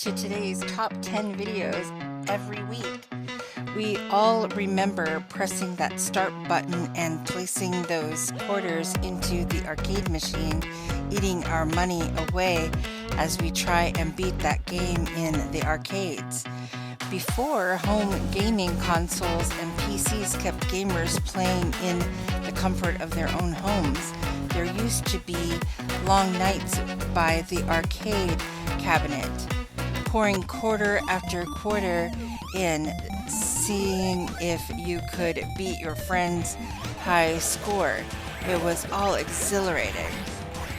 to today's top 10 videos every week. We all remember pressing that start button and placing those quarters into the arcade machine, eating our money away as we try and beat that game in the arcades. Before, home gaming consoles and PCs kept gamers playing in the comfort of their own homes. There used to be long nights by the arcade cabinet, pouring quarter after quarter in, seeing if you could beat your friend's high score. It was all exhilarating.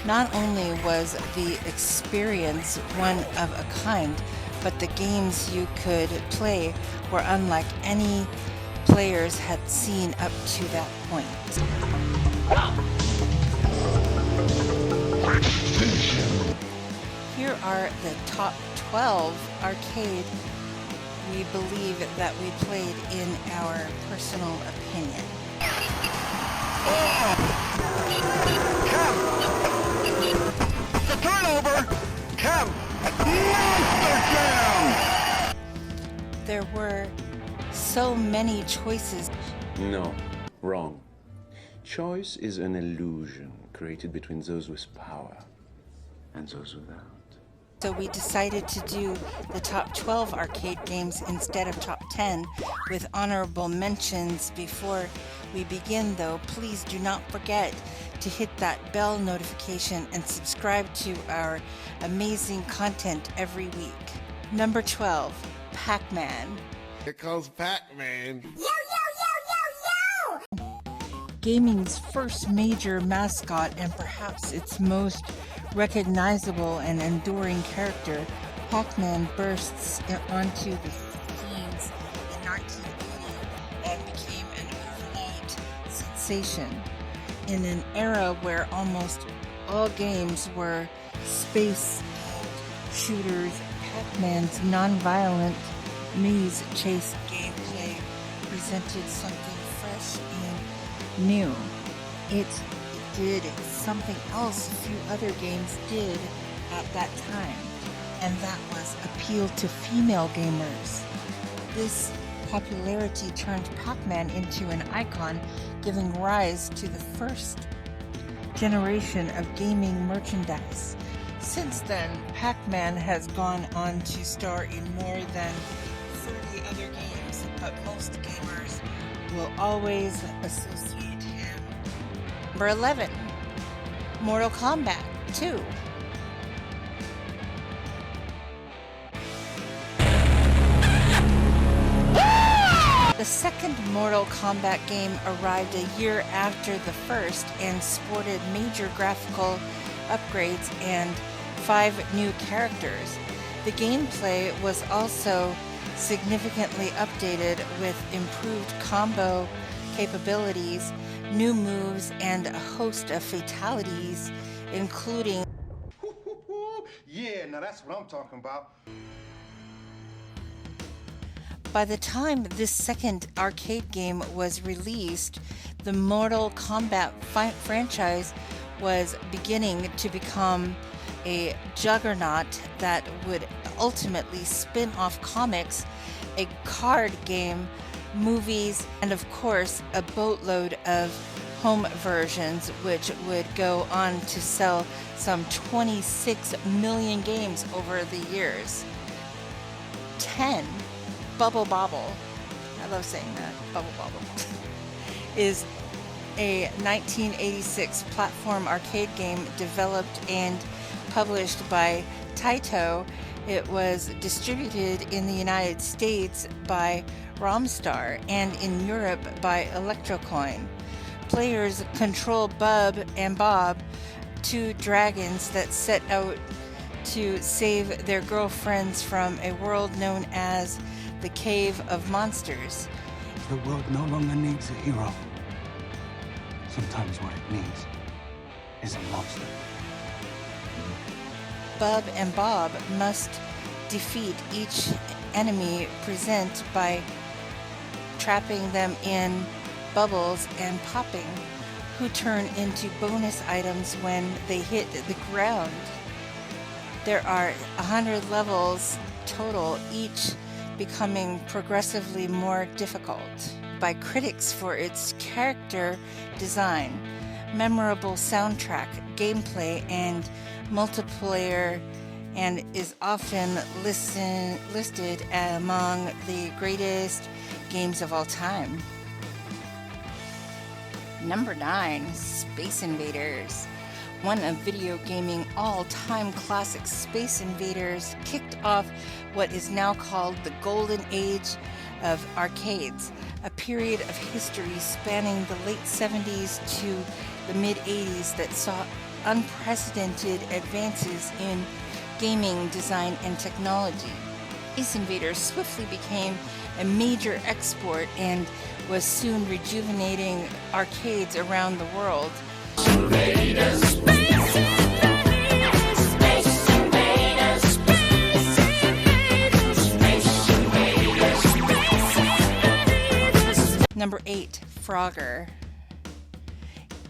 Not only was the experience one of a kind, but the games you could play were unlike any players had seen up to that point. Here are the top 12 arcade we believe that we played in our personal opinion. The turnover! Monster Jam! There were so many choices. No, wrong. Choice is an illusion created between those with power and those without. So we decided to do the top 12 arcade games instead of top 10 with honorable mentions. Before we begin though, please do not forget to hit that bell notification and subscribe to our amazing content every week. Number 12, Pacman. Here comes Pacman. Gaming's first major mascot and perhaps its most recognizable and enduring character, Pacman bursts onto the scenes in 1980 and became an overnight sensation. In an era where almost all games were space shooters, Pacman's non-violent maze chase gameplay presented something fresh and new. It did something else few other games did at that time, and that was appeal to female gamers. This popularity turned Pacman into an icon, giving rise to the first generation of gaming merchandise. Since then, Pacman has gone on to star in more than 30 other games, but most gamers will always associate him. Number 11, Mortal Kombat 2. The second Mortal Kombat game arrived a year after the first and sported major graphical upgrades and 5 new characters. The gameplay was also significantly updated with improved combo capabilities, new moves, and a host of fatalities, including Yeah, now that's what I'm talking about. By the time this second arcade game was released, the Mortal Kombat franchise was beginning to become a juggernaut that would ultimately spin off comics, a card game, movies, and of course a boatload of home versions, which would go on to sell some 26 million games over the years. 10. Bobble. I love saying that. Bobble. Is a 1986 platform arcade game developed and published by Taito. It was distributed in the United States by Romstar and in Europe by Electrocoin. Players control Bub and Bob, 2 dragons that set out to save their girlfriends from a world known as the Cave of Monsters. The world no longer needs a hero. Sometimes what it needs is a monster. Bub and Bob must defeat each enemy present by trapping them in bubbles and popping, who turn into bonus items when they hit the ground. There are 100 levels total, each becoming progressively more difficult. By critics for its character design, memorable soundtrack, gameplay, and multiplayer, and is often listed among the greatest games of all time. Number 9, Space Invaders. One of video gaming all-time classics, Space Invaders kicked off what is now called the Golden Age of arcades, a period of history spanning the late 70s to the mid-80s that saw unprecedented advances in gaming design and technology. Space Invaders swiftly became a major export and was soon rejuvenating arcades around the world. Invaders, Space Invaders, Space Invaders, Space Invaders, Space Invaders, Space Invaders. Number 8, Frogger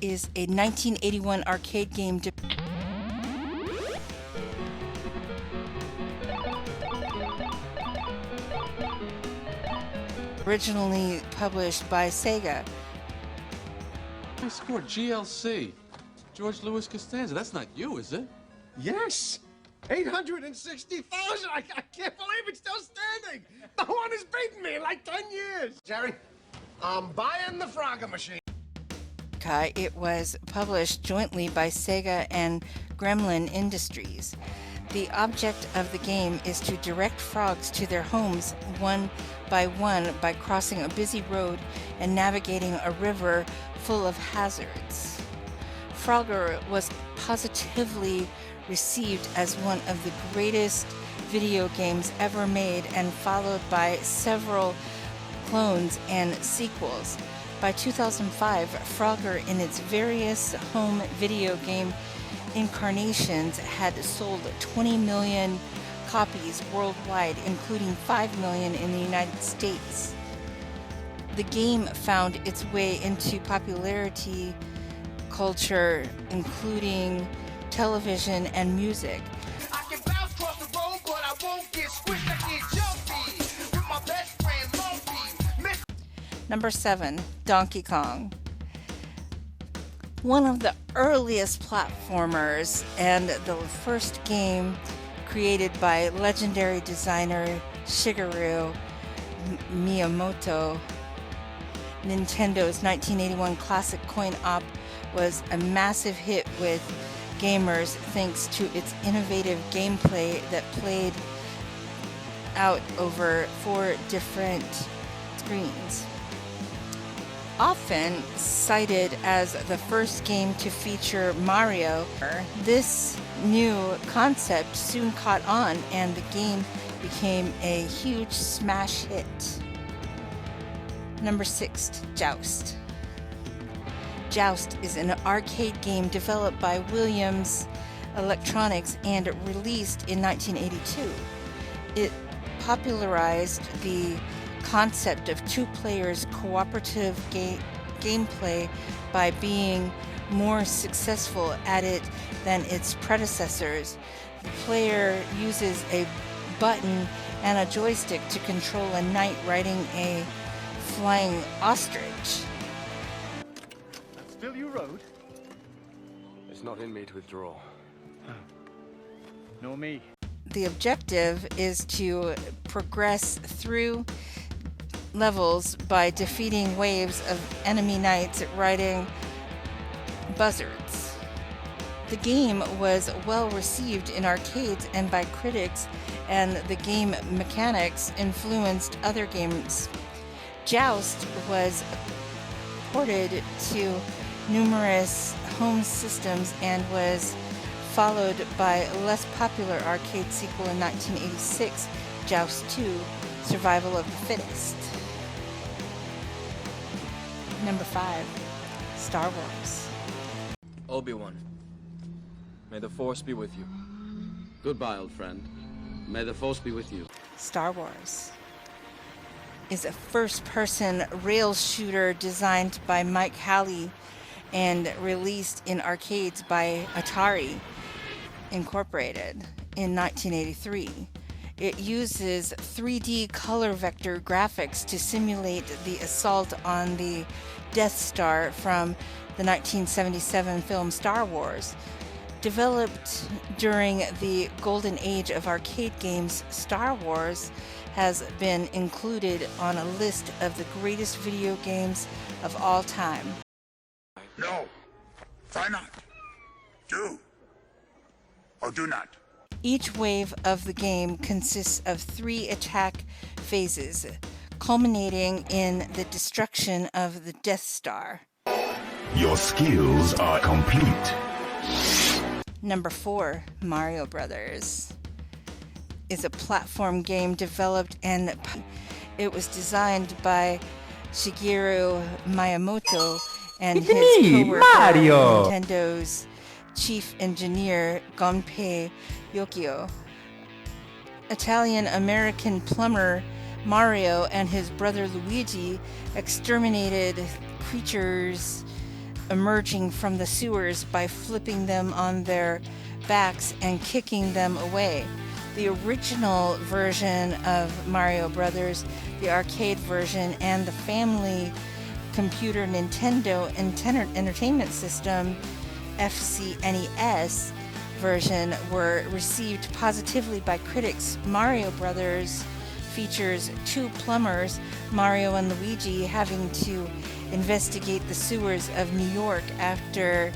is a 1981 arcade game originally published by Sega. I scored GLC. George Louis Costanza. That's not you, is it? Yes! 860,000! I can't believe it's still standing! No one has beaten me in like 10 years! Jerry, I'm buying the Frogger machine. It was published jointly by Sega and Gremlin Industries. The object of the game is to direct frogs to their homes one by crossing a busy road and navigating a river full of hazards. Frogger was positively received as one of the greatest video games ever made and followed by several clones and sequels. By 2005, Frogger in its various home video game incarnations had sold 20 million copies worldwide, including 5 million in the United States. The game found its way into popularity culture, including television and music. I can bounce across the road, but I won't get squished. I get jumpy with my best friend Lumpy. Number 7, Donkey Kong. One of the earliest platformers and the first game created by legendary designer Shigeru Miyamoto. Nintendo's 1981 classic coin-op was a massive hit with gamers thanks to its innovative gameplay that played out over 4 different screens. Often cited as the first game to feature Mario, this new concept soon caught on and the game became a huge smash hit. Number 6, Joust. Joust is an arcade game developed by Williams Electronics and released in 1982. It popularized the concept of 2 players cooperative gameplay by being more successful at it than its predecessors. The player uses a button and a joystick to control a knight riding a flying ostrich. That's still you rode? It's not in me to withdraw. No me. The objective is to progress through levels by defeating waves of enemy knights riding buzzards. The game was well received in arcades and by critics, and the game mechanics influenced other games. Joust was ported to numerous home systems and was followed by a less popular arcade sequel in 1986, Joust 2: Survival of the Fittest. Number 5, Star Wars. Obi-Wan, may the Force be with you. Goodbye, old friend. May the Force be with you. Star Wars is a first-person rail shooter designed by Mike Halley and released in arcades by Atari Incorporated in 1983. It uses 3D color vector graphics to simulate the assault on the Death Star from the 1977 film Star Wars. Developed during the golden age of arcade games, Star Wars has been included on a list of the greatest video games of all time. No. Try not. Do. Or do not. Each wave of the game consists of 3 attack phases, culminating in the destruction of the Death Star. Your skills are complete. Number 4, Mario Brothers is a platform game developed and it was designed by Shigeru Miyamoto and his co-worker Nintendo's chief engineer Gunpei Yokoi. Italian-American plumber Mario and his brother Luigi exterminated creatures emerging from the sewers by flipping them on their backs and kicking them away. The original version of Mario Brothers, the arcade version, and the family computer Nintendo Entertainment System FCNES version were received positively by critics. Mario Brothers features 2 plumbers, Mario and Luigi, having to investigate the sewers of New York after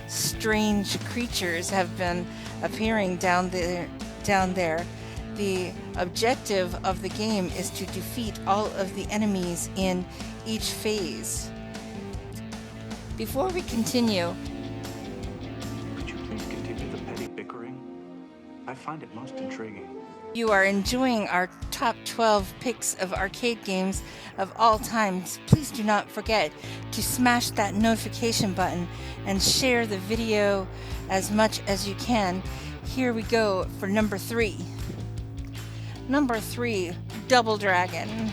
strange creatures have been appearing down there. The objective of the game is to defeat all of the enemies in each phase. Before we continue, Could you please continue the petty bickering? I find it most intriguing. you are enjoying our top 12 picks of arcade games of all times, please do not forget to smash that notification button and share the video as much as you can. Here we go for number 3. Number 3, Double Dragon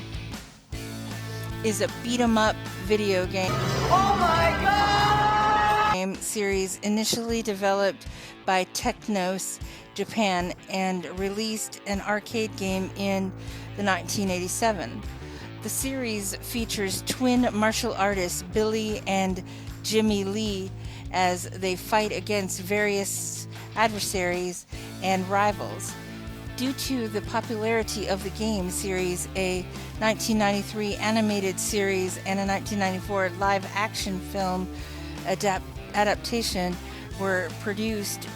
is a beat-em-up video game. Oh my god! Game series initially developed by Technos Japan and released an arcade game in the 1987. The series features twin martial artists Billy and Jimmy Lee as they fight against various adversaries and rivals. Due to the popularity of the game series, a 1993 animated series and a 1994 live-action film adaptation were produced.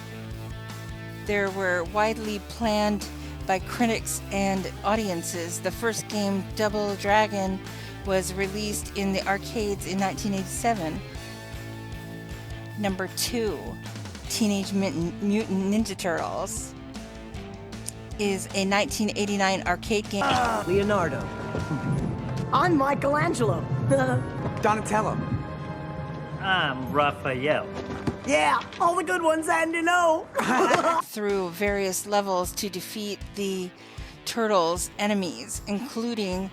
They were widely planned by critics and audiences. The first game, Double Dragon, was released in the arcades in 1987. Number 2, Teenage Mutant Ninja Turtles is a 1989 arcade game. Leonardo. I'm Michelangelo. Donatello. I'm Raphael. Yeah, all the good ones and through various levels to defeat the Turtles' enemies, including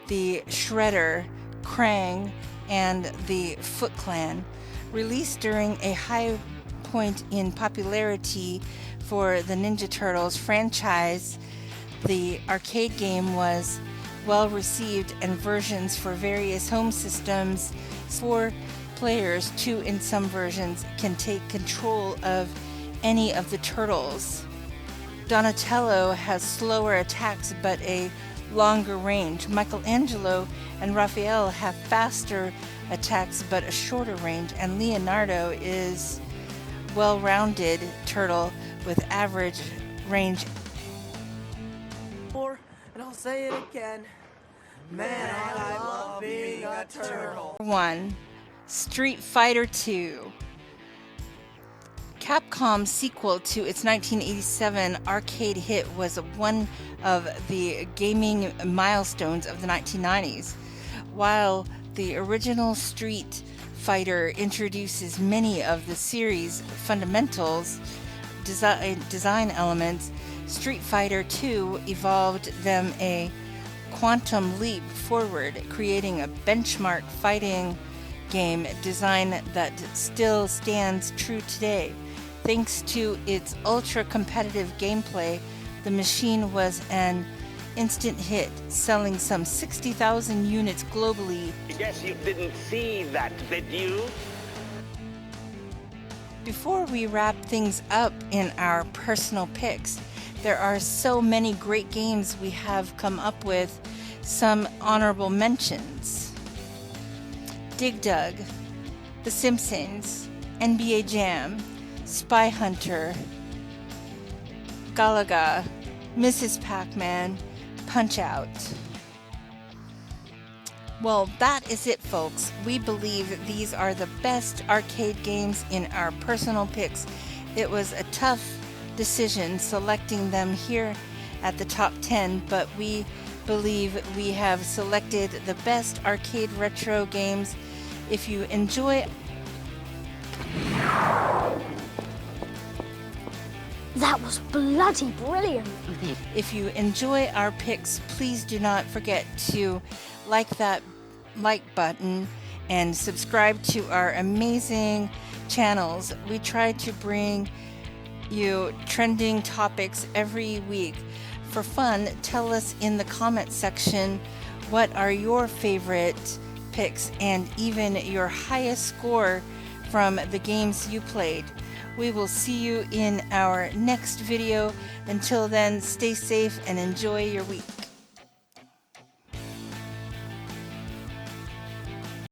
the Shredder, Krang, and the Foot Clan. Released during a high point in popularity for the Ninja Turtles franchise, the arcade game was well received, and versions for various home systems. 4 players, 2 in some versions, can take control of any of the turtles. Donatello has slower attacks but a longer range. Michelangelo and Raphael have faster attacks but a shorter range, and Leonardo is well-rounded turtle with average range. And I'll say it again. Man, I love being a turtle. 1. Street Fighter II. Capcom's sequel to its 1987 arcade hit was one of the gaming milestones of the 1990s. While the original Street Fighter introduces many of the series' fundamentals design elements, Street Fighter II evolved them a quantum leap forward, creating a benchmark fighting game design that still stands true today. Thanks to its ultra-competitive gameplay, The machine was an instant hit, selling some 60,000 units globally. I guess you didn't see that, did you? Before we wrap things up in our personal picks, there are so many great games we have come up with. Some honorable mentions: Dig Dug, The Simpsons, NBA Jam, Spy Hunter, Galaga, Mrs. Pacman, Punch-Out! Well, that is it, folks. We believe these are the best arcade games in our personal picks. It was a tough decision selecting them here at the top 10, but we believe we have selected the best arcade retro games. If you enjoy... That was bloody brilliant. If you enjoy our picks, please do not forget to like that like button and subscribe to our amazing channels. We try to bring you trending topics every week. For fun, tell us in the comment section what are your favorite picks and even your highest score from the games you played. We will see you in our next video. Until then, stay safe and enjoy your week.